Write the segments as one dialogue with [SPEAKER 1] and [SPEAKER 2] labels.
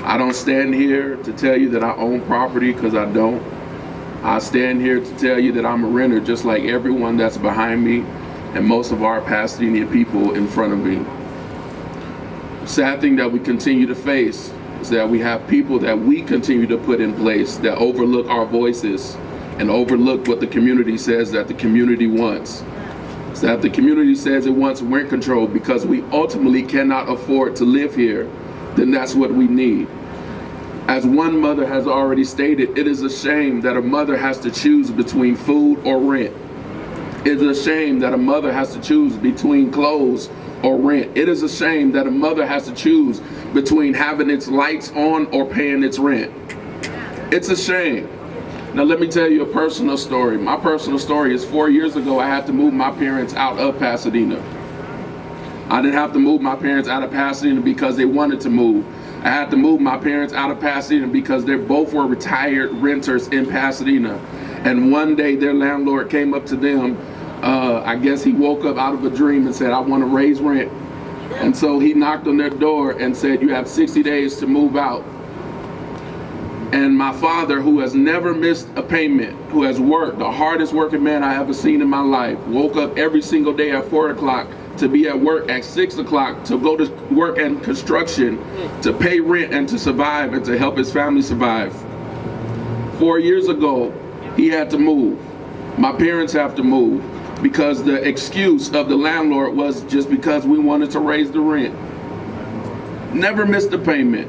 [SPEAKER 1] I don't stand here to tell you that I own property, because I don't. I stand here to tell you that I'm a renter, just like everyone that's behind me and most of our Pasadena people in front of me. The sad thing that we continue to face is that we have people that we continue to put in place that overlook our voices and overlook what the community says that the community wants. It's that the community says it wants rent control because we ultimately cannot afford to live here. Then that's what we need. As one mother has already stated, it is a shame that a mother has to choose between food or rent. It is a shame that a mother has to choose between clothes or rent. It is a shame that a mother has to choose between having its lights on or paying its rent. It's a shame. Now let me tell you a personal story. My personal story is 4 years ago, I had to move my parents out of Pasadena. I didn't have to move my parents out of Pasadena because they wanted to move. I had to move my parents out of Pasadena because they both were retired renters in Pasadena. And one day their landlord came up to them. I guess he woke up out of a dream and said, I want to raise rent. And so he knocked on their door and said, you have 60 days to move out. And my father, who has never missed a payment, who has worked, the hardest working man I ever seen in my life, woke up every single day at 4 o'clock to be at work at 6 o'clock, to go to work in construction, to pay rent and to survive and to help his family survive. 4 years ago, he had to move. My parents have to move because the excuse of the landlord was just because we wanted to raise the rent. Never missed a payment.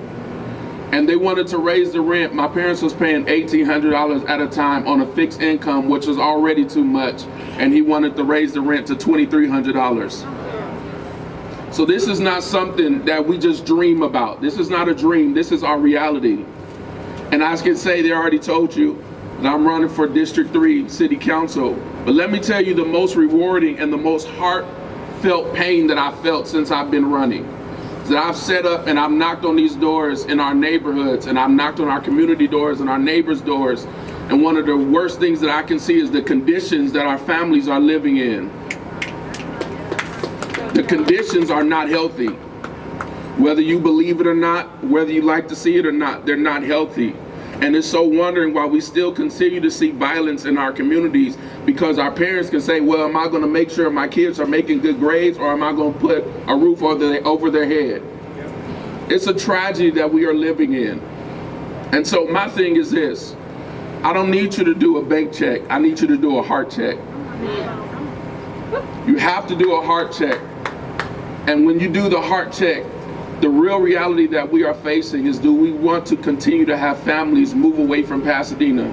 [SPEAKER 1] And they wanted to raise the rent. My parents was paying $1,800 at a time on a fixed income, which was already too much. And he wanted to raise the rent to $2,300. So this is not something that we just dream about. This is not a dream. This is our reality. And I can say they already told you that I'm running for District 3 City Council. But let me tell you the most rewarding and the most heartfelt pain that I felt since I've been running. That I've set up and I've knocked on these doors in our neighborhoods, and I've knocked on our community doors and our neighbors' doors. And one of the worst things that I can see is the conditions that our families are living in. The conditions are not healthy. Whether you believe it or not, whether you like to see it or not, they're not healthy. And it's so wondering why we still continue to see violence in our communities, because our parents can say, well, am I going to make sure my kids are making good grades, or am I going to put a roof over their head? It's a tragedy that we are living in. And so my thing is this: I don't need you to do a bank check. I need you to do a heart check. You have to do a heart check. And when you do the heart check, the real reality that we are facing is, do we want to continue to have families move away from Pasadena?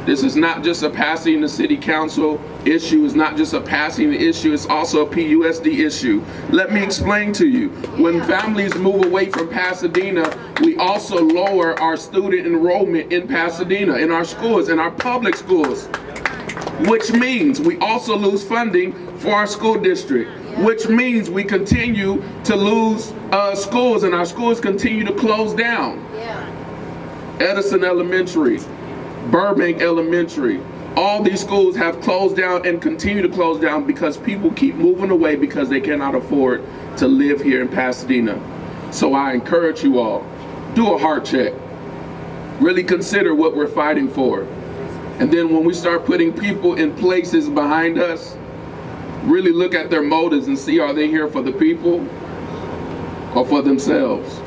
[SPEAKER 1] This is not just a Pasadena City Council issue. It's not just a Pasadena issue. It's also a PUSD issue. Let me explain to you. When families move away from Pasadena, we also lower our student enrollment in Pasadena, in our schools, in our public schools, which means we also lose funding for our school district, which means we continue to lose schools, and our schools continue to close down. Edison Elementary, Burbank Elementary, all these schools have closed down and continue to close down because people keep moving away because they cannot afford to live here in Pasadena. So I encourage you all, do a heart check. Really consider what we're fighting for. And then when we start putting people in places behind us, really look at their motives and see, are they here for the people or for themselves?